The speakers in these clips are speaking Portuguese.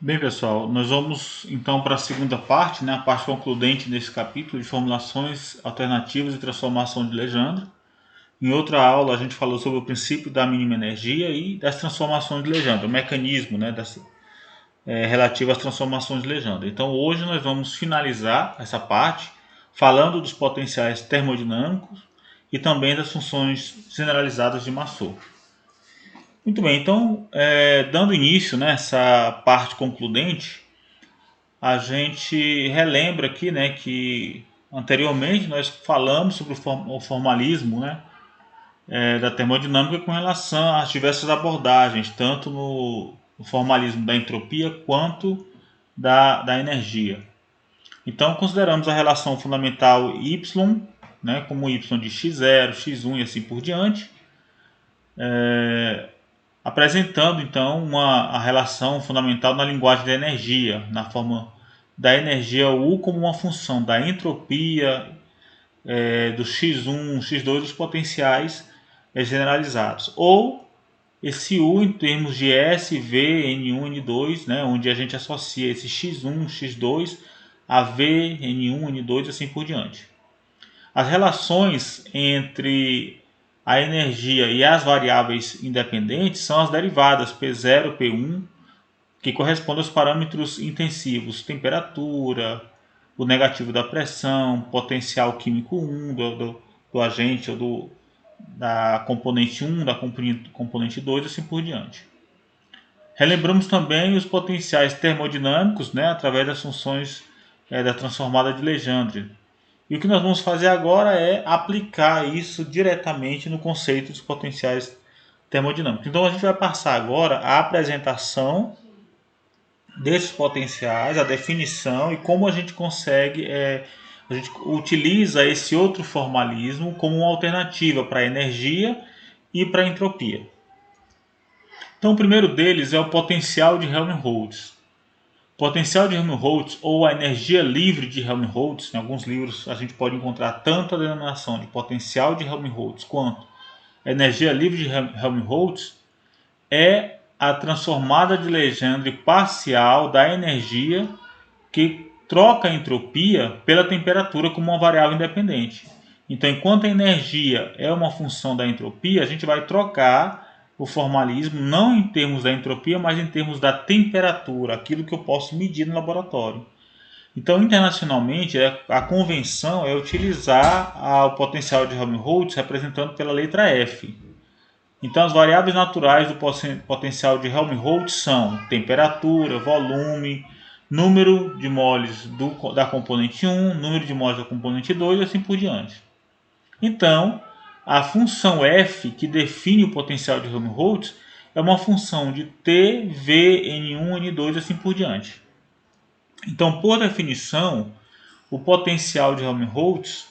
Bem, pessoal, nós vamos então para a segunda parte, né, a parte concludente desse capítulo de formulações alternativas e transformação de Legendre. Em outra aula, a gente falou sobre o princípio da mínima energia e das transformações de Legendre, o mecanismo, né, relativo às transformações de Legendre. Então, hoje nós vamos finalizar essa parte falando dos potenciais termodinâmicos e também das funções generalizadas de Massot. Muito bem, então, dando início nessa parte concludente, a gente relembra aqui, né, que anteriormente nós falamos sobre o formalismo, né, da termodinâmica com relação às diversas abordagens, tanto no formalismo da entropia quanto da energia. Então consideramos a relação fundamental Y, né, como Y de x0, x1 e assim por diante, apresentando então a relação fundamental na linguagem da energia, na forma da energia U como uma função da entropia do x1, x2 dos potenciais generalizados. Ou esse U em termos de S, V, N1, N2, né, onde a gente associa esse x1, x2 a V, N1, N2 e assim por diante. As relações entre a energia e as variáveis independentes são as derivadas P0, P1, que correspondem aos parâmetros intensivos, temperatura, o negativo da pressão, potencial químico 1 do agente ou da componente 1, da componente 2 e assim por diante. Relembramos também os potenciais termodinâmicos, né, através das funções da transformada de Legendre. E o que nós vamos fazer agora é aplicar isso diretamente no conceito dos potenciais termodinâmicos. Então a gente vai passar agora a apresentação desses potenciais, a definição e como a gente consegue, a gente utiliza esse outro formalismo como uma alternativa para a energia e para a entropia. Então o primeiro deles é o potencial de Helmholtz. Potencial de Helmholtz ou a energia livre de Helmholtz, em alguns livros a gente pode encontrar tanto a denominação de potencial de Helmholtz quanto a energia livre de Helmholtz, é a transformada de Legendre parcial da energia que troca a entropia pela temperatura como uma variável independente. Então, enquanto a energia é uma função da entropia, a gente vai trocar o formalismo não em termos da entropia, mas em termos da temperatura, aquilo que eu posso medir no laboratório. Então, internacionalmente, a convenção é utilizar o potencial de Helmholtz representado pela letra F. Então, as variáveis naturais do potencial de Helmholtz são temperatura, volume, número de moles da componente 1, número de moles da componente 2 e assim por diante. Então, a função f, que define o potencial de Helmholtz, é uma função de T, V, N1, N2 e assim por diante. Então, por definição, o potencial de Helmholtz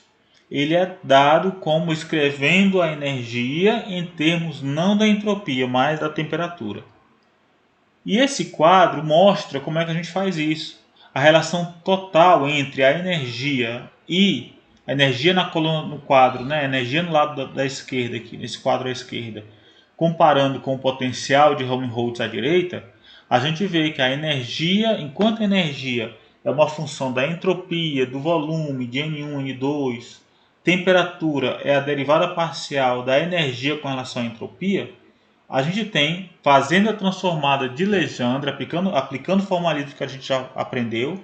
ele é dado como escrevendo a energia em termos não da entropia, mas da temperatura. E esse quadro mostra como é que a gente faz isso. A relação total entre a energia e a energia na coluna, no quadro, né? A energia no lado da esquerda, aqui, nesse quadro à esquerda, comparando com o potencial de Helmholtz à direita, a gente vê que a energia, enquanto a energia é uma função da entropia, do volume, de N1, N2, temperatura é a derivada parcial da energia com relação à entropia, a gente tem, fazendo a transformada de Legendre, aplicando o formalismo que a gente já aprendeu,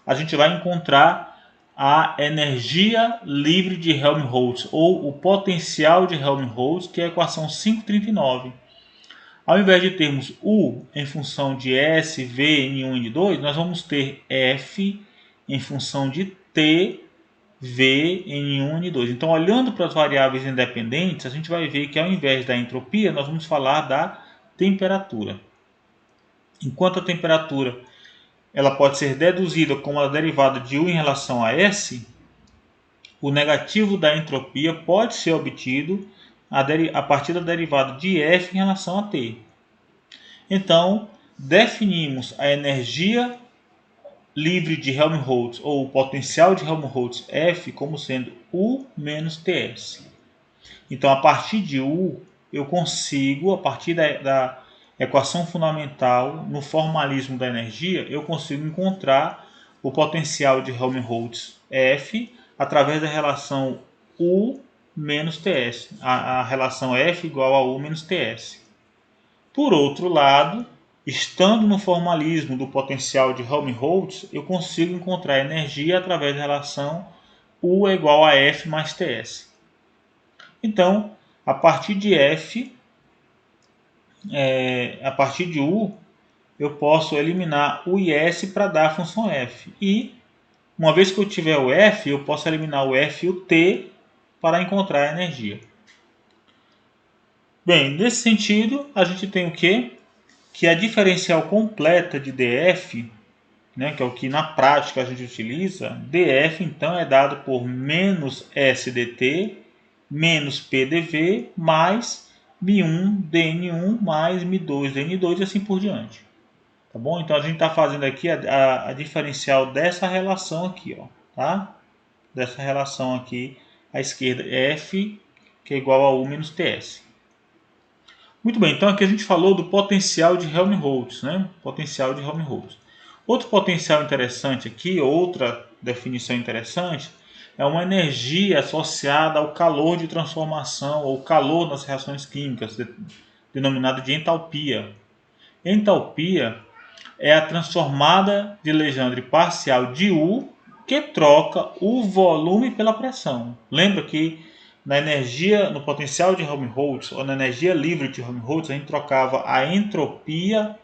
a gente vai encontrar a energia livre de Helmholtz, ou o potencial de Helmholtz, que é a equação 539. Ao invés de termos U em função de S, V, N1, N2, nós vamos ter F em função de T, V, N1, N2. Então, olhando para as variáveis independentes, a gente vai ver que ao invés da entropia, nós vamos falar da temperatura. Enquanto a temperatura ela pode ser deduzida como a derivada de U em relação a S, o negativo da entropia pode ser obtido a partir da derivada de F em relação a T. Então, definimos a energia livre de Helmholtz, ou o potencial de Helmholtz F, como sendo U menos Ts. Então, a partir de U, eu consigo, a partir equação fundamental, no formalismo da energia, eu consigo encontrar o potencial de Helmholtz F através da relação U menos TS. A relação F igual a U menos TS. Por outro lado, estando no formalismo do potencial de Helmholtz, eu consigo encontrar energia através da relação U é igual a F mais TS. Então, a partir de F, a partir de U, eu posso eliminar o IS para dar a função F. E, uma vez que eu tiver o F, eu posso eliminar o F e o T para encontrar a energia. Bem, nesse sentido, a gente tem o quê? Que a diferencial completa de DF, né, que é o que na prática a gente utiliza, DF então é dado por menos SDT menos PDV mais Mi1 DN1 mais Mi2 DN2 e assim por diante. Tá bom? Então a gente está fazendo aqui a diferencial dessa relação aqui, ó, tá? Dessa relação aqui à esquerda, F, que é igual a U menos TS. Muito bem, então aqui a gente falou do potencial de Helmholtz, né? Potencial de Helmholtz. Outro potencial interessante aqui, outra definição interessante, é uma energia associada ao calor de transformação ou calor nas reações químicas, denominado de entalpia. Entalpia é a transformada de Legendre parcial de U que troca o volume pela pressão. Lembra que na energia, no potencial de Helmholtz ou na energia livre de Helmholtz, a gente trocava a entropia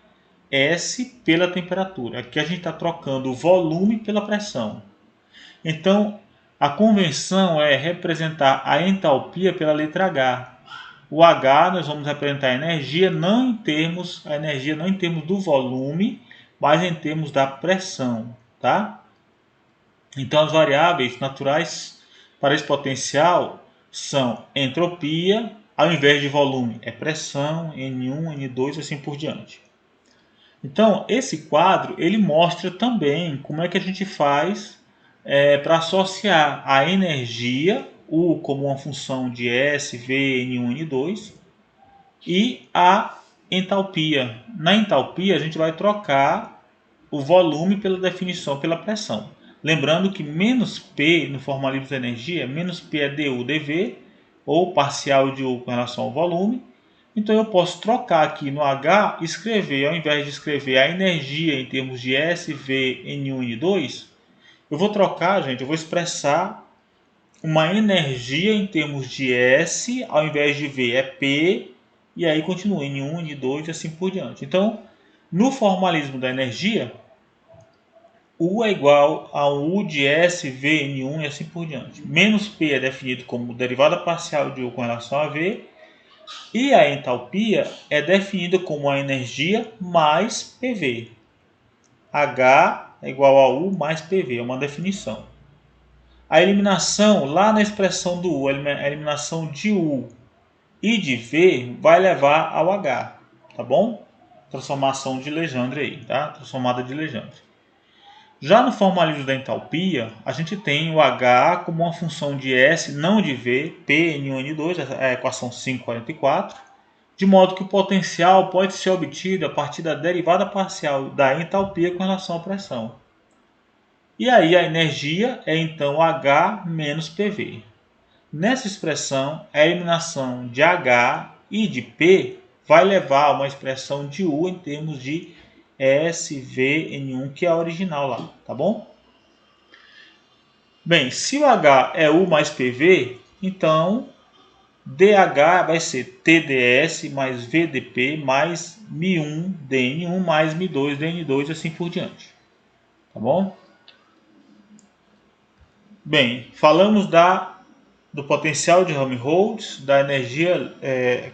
S pela temperatura. Aqui a gente está trocando o volume pela pressão. Então, a convenção é representar a entalpia pela letra H. O H nós vamos representar a energia não em termos do volume, mas em termos da pressão, tá? Então as variáveis naturais para esse potencial são entropia, ao invés de volume é pressão, N1, N2 e assim por diante. Então esse quadro ele mostra também como é que a gente faz para associar a energia, U como uma função de S, V, N1, N2, e a entalpia. Na entalpia a gente vai trocar o volume pela definição pela pressão. Lembrando que menos P no formalismo da energia, menos P é dU dV, ou parcial de U com relação ao volume. Então eu posso trocar aqui no H, escrever, ao invés de escrever a energia em termos de S, V, N1 N2, eu vou trocar, gente, eu vou expressar uma energia em termos de S, ao invés de V é P, e aí continua N1, N2 e assim por diante. Então, no formalismo da energia, U é igual a U de S, V, N1 e assim por diante. Menos P é definido como derivada parcial de U com relação a V. E a entalpia é definida como a energia mais PV. H é igual a U mais PV, é uma definição. A eliminação, lá na expressão do U, a eliminação de U e de V vai levar ao H, tá bom? Transformação de Legendre aí, tá? Transformada de Legendre. Já no formalismo da entalpia, a gente tem o H como uma função de S, não de V, P, N1, N2, é a equação 544, de modo que o potencial pode ser obtido a partir da derivada parcial da entalpia com relação à pressão. E aí a energia é então H menos PV. Nessa expressão, a eliminação de H e de P vai levar a uma expressão de U em termos de SVN1, que é a original lá, tá bom? Bem, se o H é U mais PV, então DH vai ser TDS mais VDP mais Mi1 DN1 mais Mi2 DN2 e assim por diante, tá bom? Bem, falamos do potencial de Helmholtz, da energia,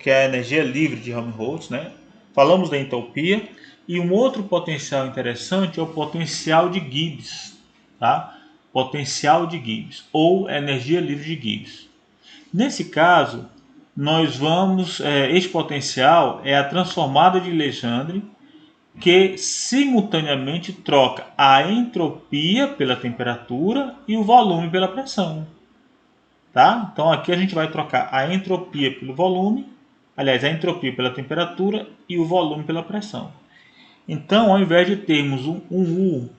que é a energia livre de Helmholtz, né? Falamos da entropia. E um outro potencial interessante é o potencial de Gibbs, tá? Potencial de Gibbs, ou energia livre de Gibbs. Nesse caso, este potencial é a transformada de Legendre que simultaneamente troca a entropia pela temperatura e o volume pela pressão. Tá? Então aqui a gente vai trocar a entropia pelo volume Aliás, a entropia pela temperatura e o volume pela pressão. Então, ao invés de termos um U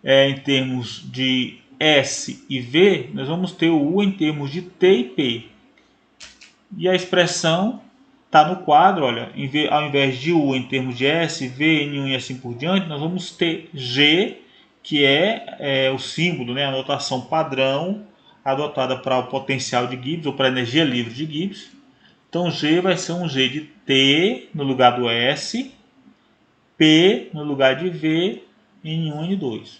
em termos de S e V, nós vamos ter o U em termos de T e P. E a expressão está no quadro, olha, ao invés de U em termos de S, V, N1 e assim por diante, nós vamos ter G, que é o símbolo, né, a notação padrão adotada para o potencial de Gibbs ou para a energia livre de Gibbs. Então G vai ser um G de T no lugar do S, P no lugar de V, N1 e N2.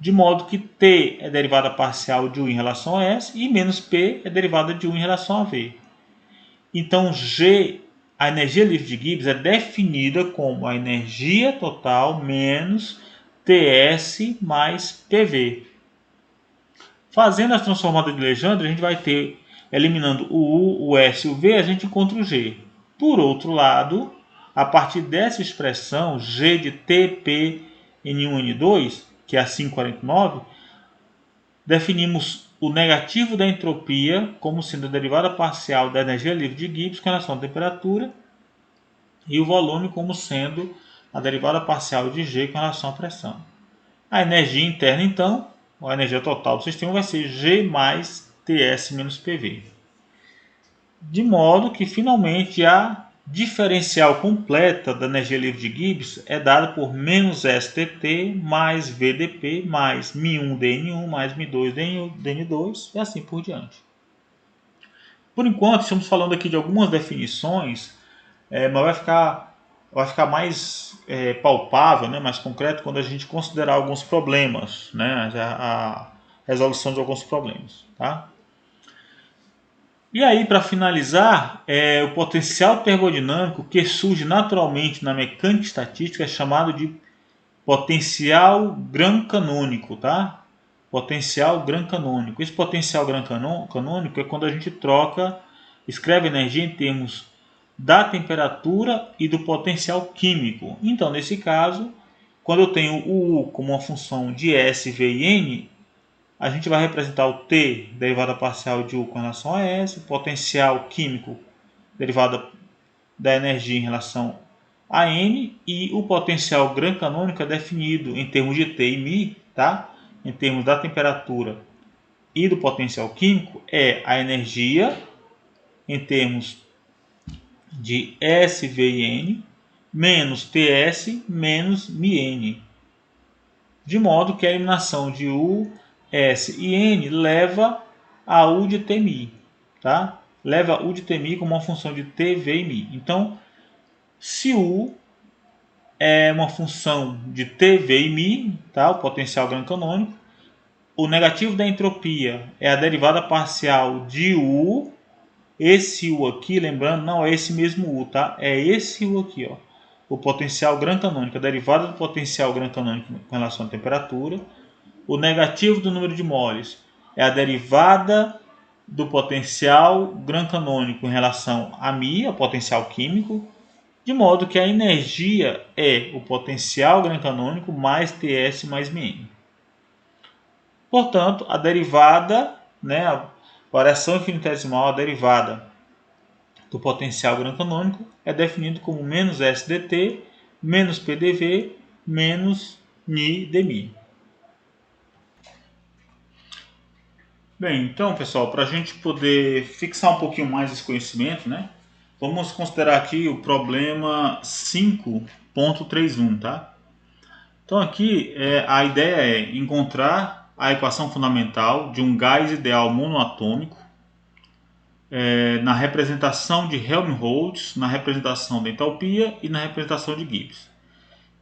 De modo que T é derivada parcial de U em relação a S e menos P é derivada de U em relação a V. Então G, a energia livre de Gibbs, é definida como a energia total menos TS mais PV. Fazendo as transformadas de Legendre, a gente vai ter, eliminando o U, o S e o V, a gente encontra o G. Por outro lado, a partir dessa expressão, G de TP N1 N2, que é a 549, definimos o negativo da entropia como sendo a derivada parcial da energia livre de Gibbs com relação à temperatura e o volume como sendo a derivada parcial de G com relação à pressão. A energia interna, então, a energia total do sistema vai ser G mais TS menos PV. De modo que, finalmente, a diferencial completa da energia livre de Gibbs é dada por menos STT mais VDP mais Mi1 DN1 mais Mi2 DN2 e assim por diante. Por enquanto, estamos falando aqui de algumas definições, mas vai ficar mais palpável, né, mais concreto quando a gente considerar alguns problemas, né, a resolução de alguns problemas. Tá? E aí, para finalizar, o potencial termodinâmico que surge naturalmente na mecânica estatística é chamado de potencial Gram-canônico, tá? Potencial Gram-canônico. Esse potencial Gram-canônico é quando a gente escreve energia em termos da temperatura e do potencial químico. Então, nesse caso, quando eu tenho o U como uma função de S, V e N, a gente vai representar o T, derivada parcial de U com relação a S, o potencial químico, derivada da energia em relação a N, e o potencial Gram-canônico é definido em termos de T e Mi, tá? Em termos da temperatura e do potencial químico, é a energia em termos de S, V e N, menos TS, menos MiN. De modo que a eliminação de U, S e N leva a U de Tmi, tá? Leva U de Tmi como uma função de T, V e Mi. Então, se U é uma função de T, V e Mi, tá? O potencial Gram-canônico, o negativo da entropia é a derivada parcial de U. Esse U aqui, lembrando, não é esse mesmo U, tá? É esse U aqui, ó. O potencial Gram-canônico, a derivada do potencial Gram-canônico com relação à temperatura. O negativo do número de moles é a derivada do potencial Gram-canônico em relação a Mi, o potencial químico, de modo que a energia é o potencial Gram-canônico mais TS mais MN. Portanto, a derivada, né, a variação infinitesimal, a derivada do potencial Gram-canônico é definido como menos SDT, menos PDV, menos Mi dmi. Bem, então, pessoal, para a gente poder fixar um pouquinho mais esse conhecimento, né, vamos considerar aqui o problema 5.31, tá? Então aqui a ideia é encontrar a equação fundamental de um gás ideal monoatômico na representação de Helmholtz, na representação da entalpia e na representação de Gibbs.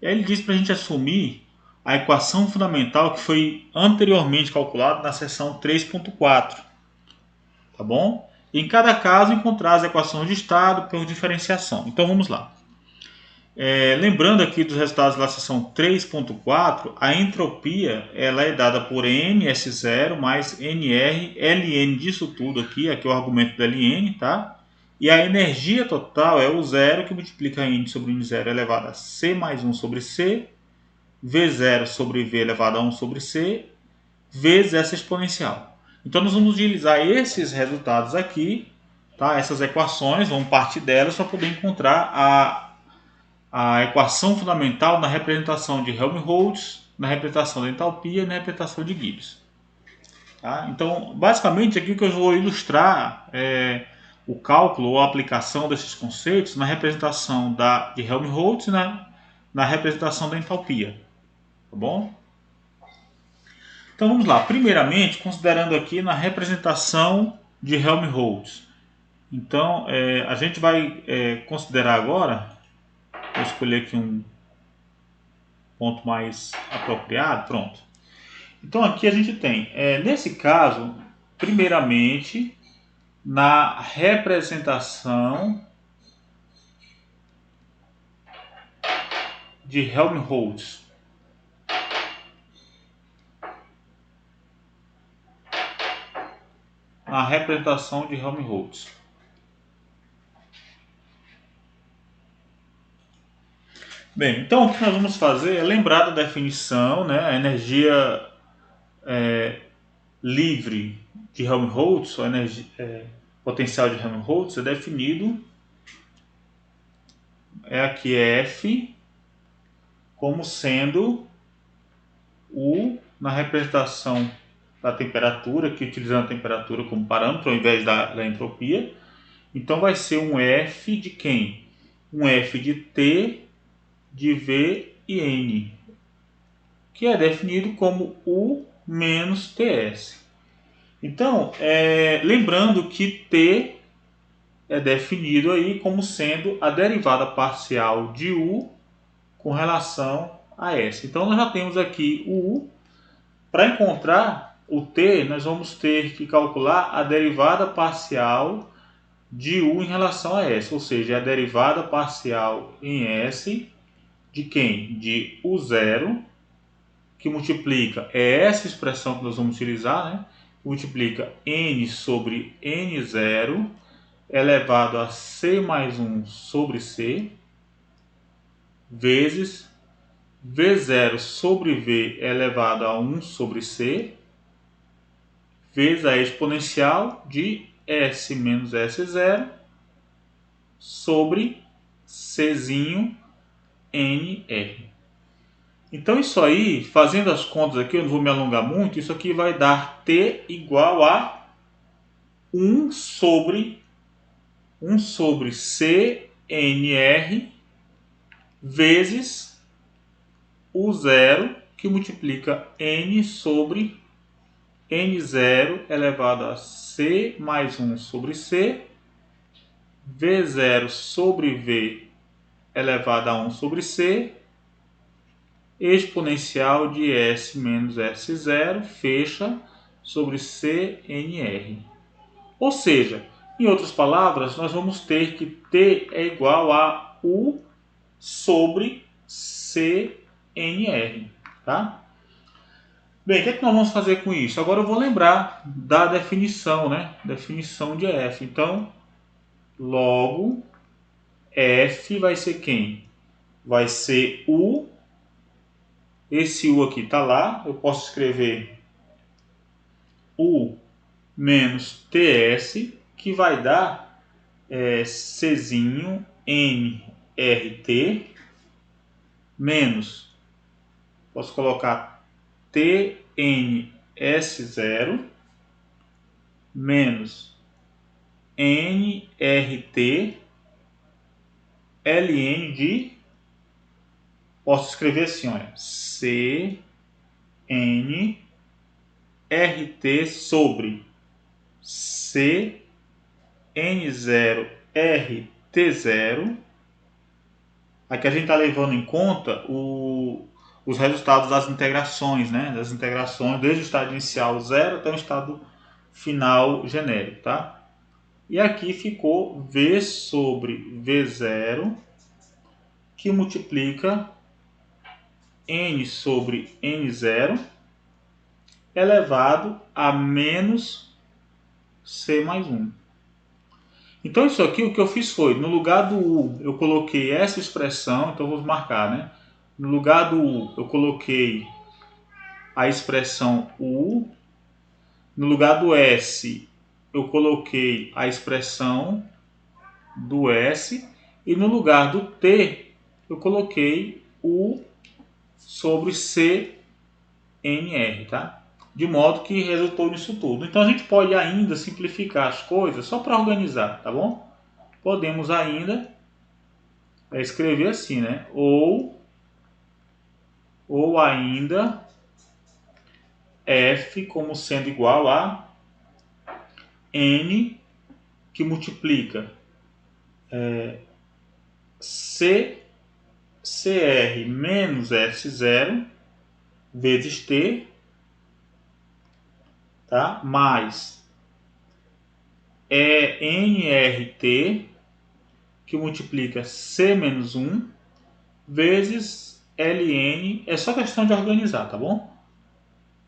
E aí ele diz para a gente assumir a equação fundamental que foi anteriormente calculada na seção 3.4, tá bom? E em cada caso encontrar as equações de estado por diferenciação. Então vamos lá. Lembrando aqui dos resultados da seção 3.4, a entropia ela é dada por NS0 mais NR Ln disso tudo aqui é o argumento da Ln, tá? E a energia total é o zero que multiplica N sobre N0 elevado a C mais 1 sobre C, V0 sobre V elevado a 1 sobre C, vezes essa exponencial. Então nós vamos utilizar esses resultados aqui Tá? Essas equações, vamos partir delas para poder encontrar a equação fundamental na representação de Helmholtz, na representação da entalpia e na representação de Gibbs. Tá? Então, basicamente, aqui o que eu vou ilustrar é o cálculo ou a aplicação desses conceitos na representação de Helmholtz e na representação da entalpia. Tá bom? Então vamos lá. Primeiramente, considerando aqui na representação de Helmholtz. Então, a gente vai considerar agora, vou escolher aqui um ponto mais apropriado, pronto. Então aqui a gente tem, nesse caso, primeiramente, na representação de Helmholtz. Na representação de Helmholtz. Bem, então o que nós vamos fazer é lembrar da definição, né? A energia livre de Helmholtz, a energia, potencial de Helmholtz é definido, aqui F, como sendo U na representação da temperatura, aqui utilizando a temperatura como parâmetro ao invés da entropia. Então vai ser um F de quem? Um F de T, de V e N, que é definido como U menos TS. Então, lembrando que T é definido aí como sendo a derivada parcial de U com relação a S. Então, nós já temos aqui o U. Para encontrar o T, nós vamos ter que calcular a derivada parcial de U em relação a S, ou seja, a derivada parcial em S de quem? De U0, que multiplica, essa expressão que nós vamos utilizar, né? Multiplica N sobre N0 elevado a C mais 1 sobre C, vezes V0 sobre V elevado a 1 sobre C, vezes a exponencial de S menos S0 sobre Czinho NR. Então isso aí, fazendo as contas aqui, eu não vou me alongar muito, isso aqui vai dar T igual a 1 sobre CNR vezes o zero, que multiplica N sobre N0 elevado a C mais 1 sobre C, V0 sobre V elevado a 1 sobre C, exponencial de S menos S0, fecha, sobre CNR. Ou seja, em outras palavras, nós vamos ter que T é igual a U sobre CNR. Tá? Bem, o que é que nós vamos fazer com isso? Agora eu vou lembrar da definição, né? Definição de F. Então, logo, F vai ser quem? Vai ser U. Esse U aqui está lá. Eu posso escrever U menos TS, que vai dar Czinho NRT, menos, posso colocar TNS0, menos NRT, LN de, posso escrever assim, olha, CNRT sobre CN0RT0. Aqui a gente está levando em conta os resultados das integrações, né? Das integrações desde o estado inicial 0 até o estado final genérico, tá? E aqui ficou V sobre V0, que multiplica N sobre N0 elevado a menos C mais 1. Então isso aqui o que eu fiz foi, no lugar do U eu coloquei essa expressão, então vou marcar, né? No lugar do U eu coloquei a expressão U, no lugar do S eu coloquei a expressão do S e no lugar do T eu coloquei U sobre CNR, tá? De modo que resultou nisso tudo. Então a gente pode ainda simplificar as coisas só para organizar, tá bom? Podemos ainda escrever assim, né? Ou ainda F como sendo igual a N que multiplica CR menos F0 vezes T, tá? Mais NRT que multiplica C menos 1 vezes LN, é só questão de organizar, tá bom?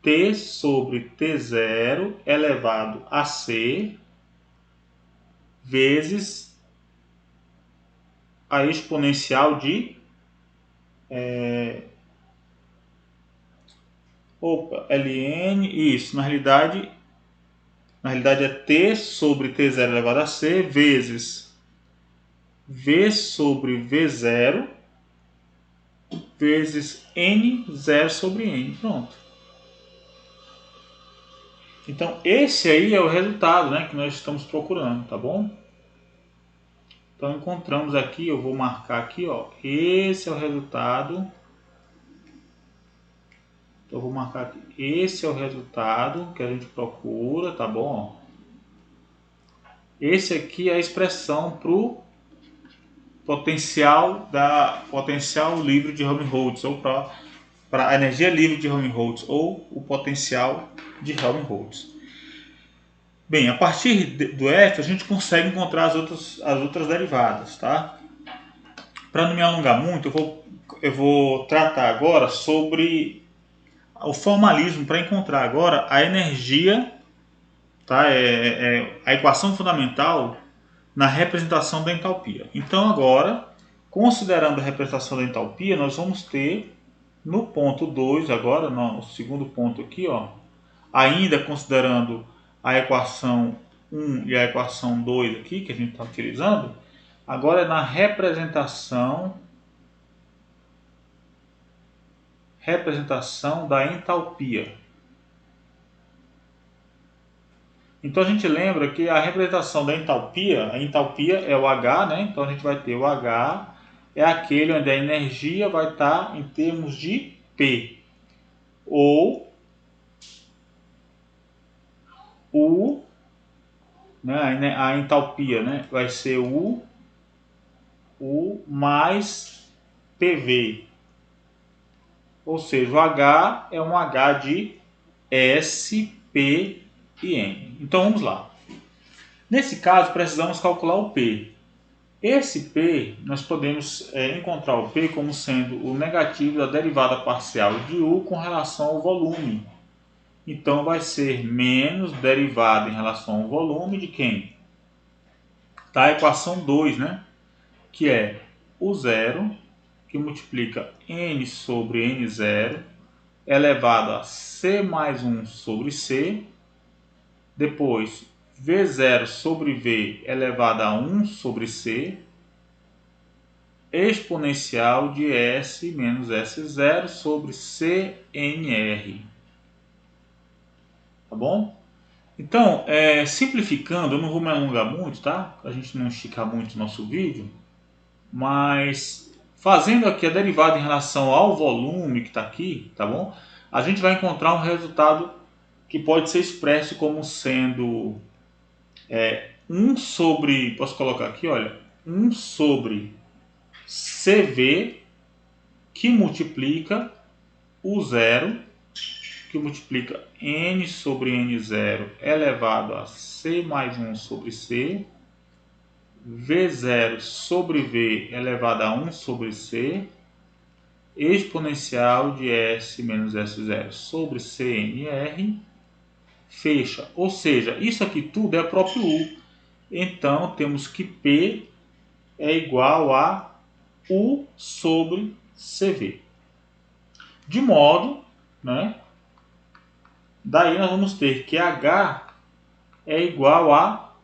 T sobre T0 elevado a C vezes a exponencial de Ln, isso, na realidade é T sobre T0 elevado a C vezes V sobre V0 vezes N0 sobre N. Pronto. Então, esse aí é o resultado, né, que nós estamos procurando, tá bom? Então, encontramos aqui, eu vou marcar aqui, ó, esse é o resultado. Então, eu vou marcar aqui, esse é o resultado que a gente procura, tá bom? Esse aqui é a expressão para o potencial livre de Helmholtz, ou para a energia livre de Helmholtz, ou o potencial de Helmholtz. Bem, a partir do F a gente consegue encontrar as outras derivadas, tá? Para não me alongar muito, eu vou tratar agora sobre o formalismo para encontrar agora a energia, tá? A equação fundamental na representação da entalpia. Então agora, considerando a representação da entalpia, nós vamos ter no ponto 2, agora no segundo ponto aqui, ó, ainda considerando a equação 1 e a equação 2 aqui, que a gente está utilizando, agora é na representação da entalpia. Então a gente lembra que a representação da entalpia, a entalpia é o H, né? Então a gente vai ter o H, é aquele onde a energia vai estar em termos de P, ou U, né? A entalpia, né? Vai ser U mais PV. Ou seja, o H é um H de S, P e N. Então vamos lá. Nesse caso, precisamos calcular o P. Esse P, nós podemos encontrar o P como sendo o negativo da derivada parcial de U com relação ao volume. Então vai ser menos derivada em relação ao volume de quem? Da equação 2, né? Que é o zero, que multiplica N sobre N0, elevado a C mais 1 sobre C, depois V0 sobre V elevado a 1 sobre C, exponencial de S menos S0 sobre CNR. Tá bom? Então, simplificando, eu não vou me alongar muito, tá? Para a gente não esticar muito o nosso vídeo, mas fazendo aqui a derivada em relação ao volume que está aqui, tá bom? A gente vai encontrar um resultado que pode ser expresso como sendo 1 sobre, posso colocar aqui, olha, 1 sobre CV que multiplica o zero, que multiplica N sobre N0 elevado a C mais 1 sobre C, V0 sobre V elevado a 1 sobre C, exponencial de S menos S0 sobre CNR, fecha. Ou seja, isso aqui tudo é próprio U. Então, temos que P é igual a U sobre CV. De modo, né? Daí nós vamos ter que H é igual a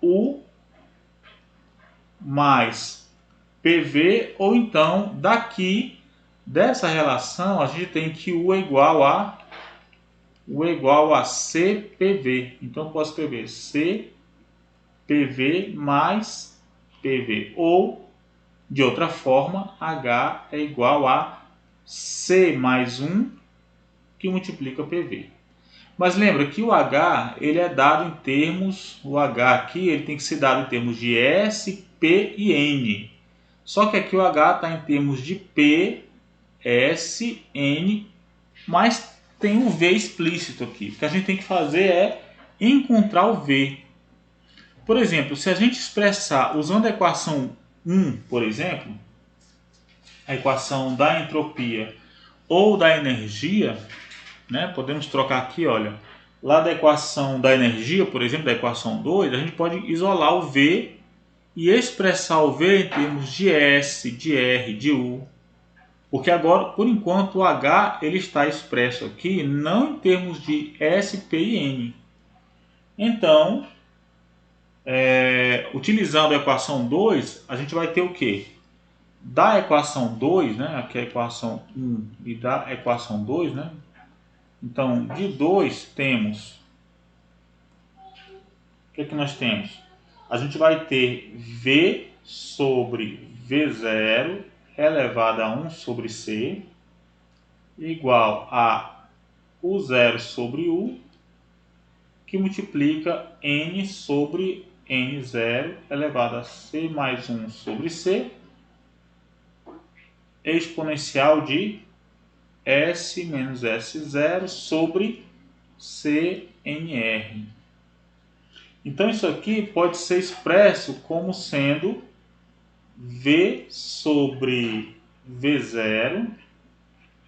U mais PV, ou então daqui dessa relação a gente tem que U é igual a CPV. Então eu posso escrever CPV mais PV, ou de outra forma, H é igual a C mais 1 que multiplica PV. Mas lembra que o H ele é dado em termos, o H aqui ele tem que ser dado em termos de S, P e N. Só que aqui o H está em termos de P, S, N, mas tem um V explícito aqui. O que a gente tem que fazer é encontrar o V. Por exemplo, se a gente expressar usando a equação 1, por exemplo, a equação da entropia ou da energia, né? Podemos trocar aqui, olha, lá da equação da energia, por exemplo, da equação 2, a gente pode isolar o V e expressar o V em termos de S, de R, de U. Porque agora, por enquanto, o H ele está expresso aqui não em termos de S, P e N. Então, utilizando a equação 2, a gente vai ter o quê? Da equação 2, né? Aqui é a equação 1 e da equação 2, né? Então, de 2 temos... O que é que nós temos? A gente vai ter V sobre V0 elevado a 1 sobre C igual a U0 sobre U, que multiplica N sobre N0 elevado a C mais 1 sobre C, exponencial de S menos S0 sobre CNR. Então isso aqui pode ser expresso como sendo V sobre V0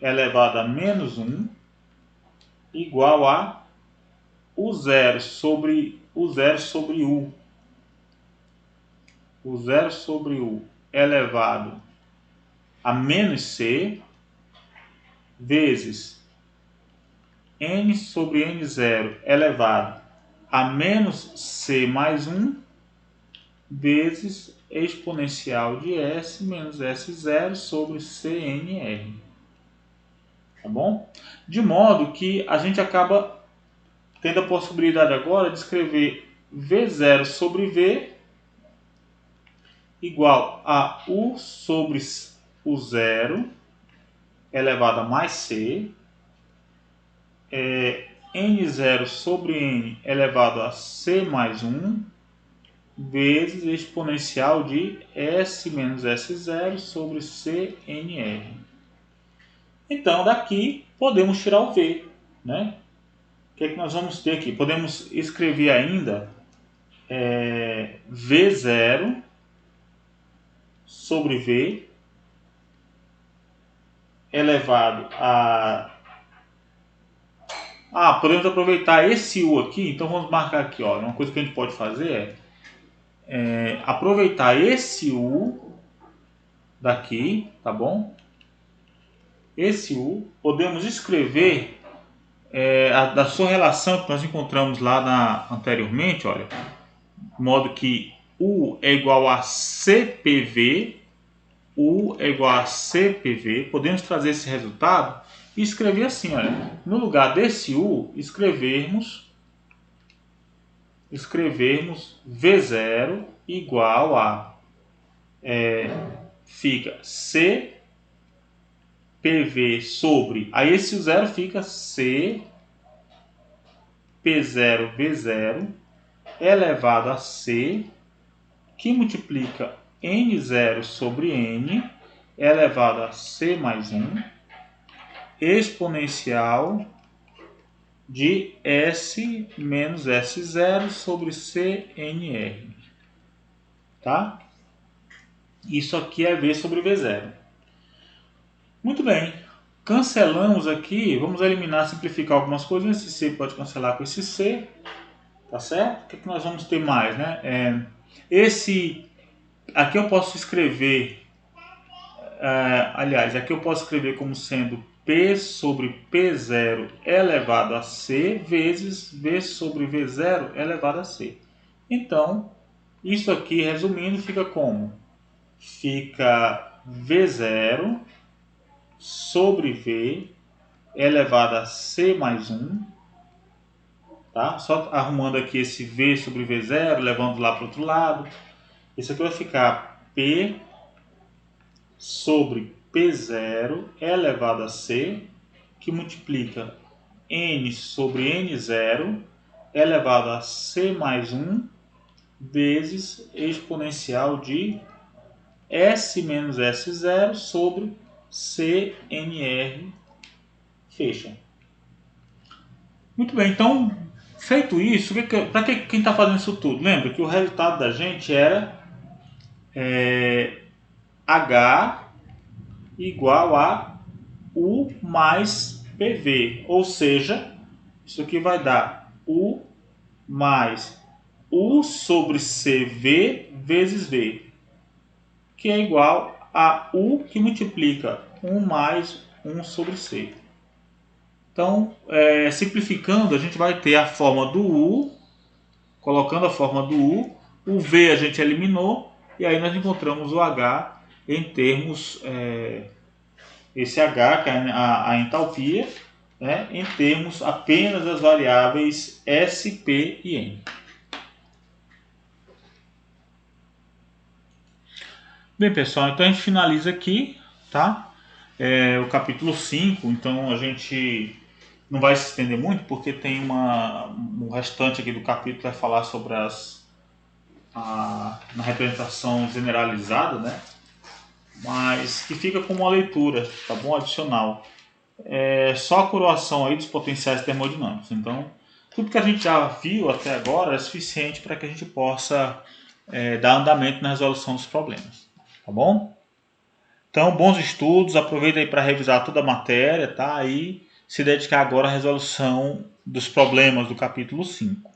elevado a menos 1 igual a U0 sobre U. U0 sobre U elevado a menos C vezes N sobre N0 elevado a menos C mais 1 vezes exponencial de S menos S0 sobre CNR. Tá bom? De modo que a gente acaba tendo a possibilidade agora de escrever V0 sobre V igual a U sobre o 0 elevado a mais C, N0 sobre N elevado a C mais 1 vezes exponencial de S menos S0 sobre CNR. Então, daqui podemos tirar o V, né? O que é que nós vamos ter aqui? Podemos escrever ainda V0 sobre V elevado a... podemos aproveitar esse U aqui, então vamos marcar aqui, ó. Uma coisa que a gente pode fazer é aproveitar esse U daqui, tá bom? Esse U, podemos escrever da sua relação que nós encontramos lá anteriormente, olha, de modo que U é igual a CPV, U é igual a CPV, podemos trazer esse resultado e escrever assim, olha, no lugar desse U, escrevermos V0 igual a, fica CPV sobre, aí esse o 0 fica C P0 V0 elevado a C, que multiplica N0 sobre N elevado a C mais 1, exponencial de S menos S0 sobre CNR. Tá? Isso aqui é V sobre V0. Muito bem. Cancelamos aqui, vamos eliminar, simplificar algumas coisas. Esse C pode cancelar com esse C. Tá certo? O que nós vamos ter mais, né? Aqui eu posso escrever, aliás, aqui eu posso escrever como sendo P sobre P0 elevado a C vezes V sobre V0 elevado a C. Então, isso aqui, resumindo, fica como? Fica V0 sobre V elevado a C mais 1. Tá? Só arrumando aqui esse V sobre V0, levando lá para o outro lado. Isso aqui vai ficar P sobre P0 elevado a C, que multiplica N sobre N0 elevado a C mais 1 vezes exponencial de S menos S0 sobre CNR, fecha. Muito bem, então, feito isso, para quem está fazendo isso tudo? Lembra que o resultado da gente era H igual a U mais PV, ou seja, isso aqui vai dar U mais U sobre CV vezes V, que é igual a U que multiplica 1 mais 1 sobre C. Então, simplificando, a gente vai ter a forma do U, colocando a forma do U, o V a gente eliminou, e aí nós encontramos o H em termos, esse H, que é a entalpia, né, em termos apenas das variáveis S, P e N. Bem, pessoal, então a gente finaliza aqui, tá? O capítulo 5, então a gente não vai se estender muito, porque tem o restante aqui do capítulo vai falar sobre na representação generalizada, né? Mas que fica como uma leitura, tá bom? Adicional. Só a coroação aí dos potenciais termodinâmicos. Então, tudo que a gente já viu até agora é suficiente para que a gente possa dar andamento na resolução dos problemas. Tá bom? Então, bons estudos, aproveita aí para revisar toda a matéria, tá? E se dedicar agora à resolução dos problemas do capítulo 5.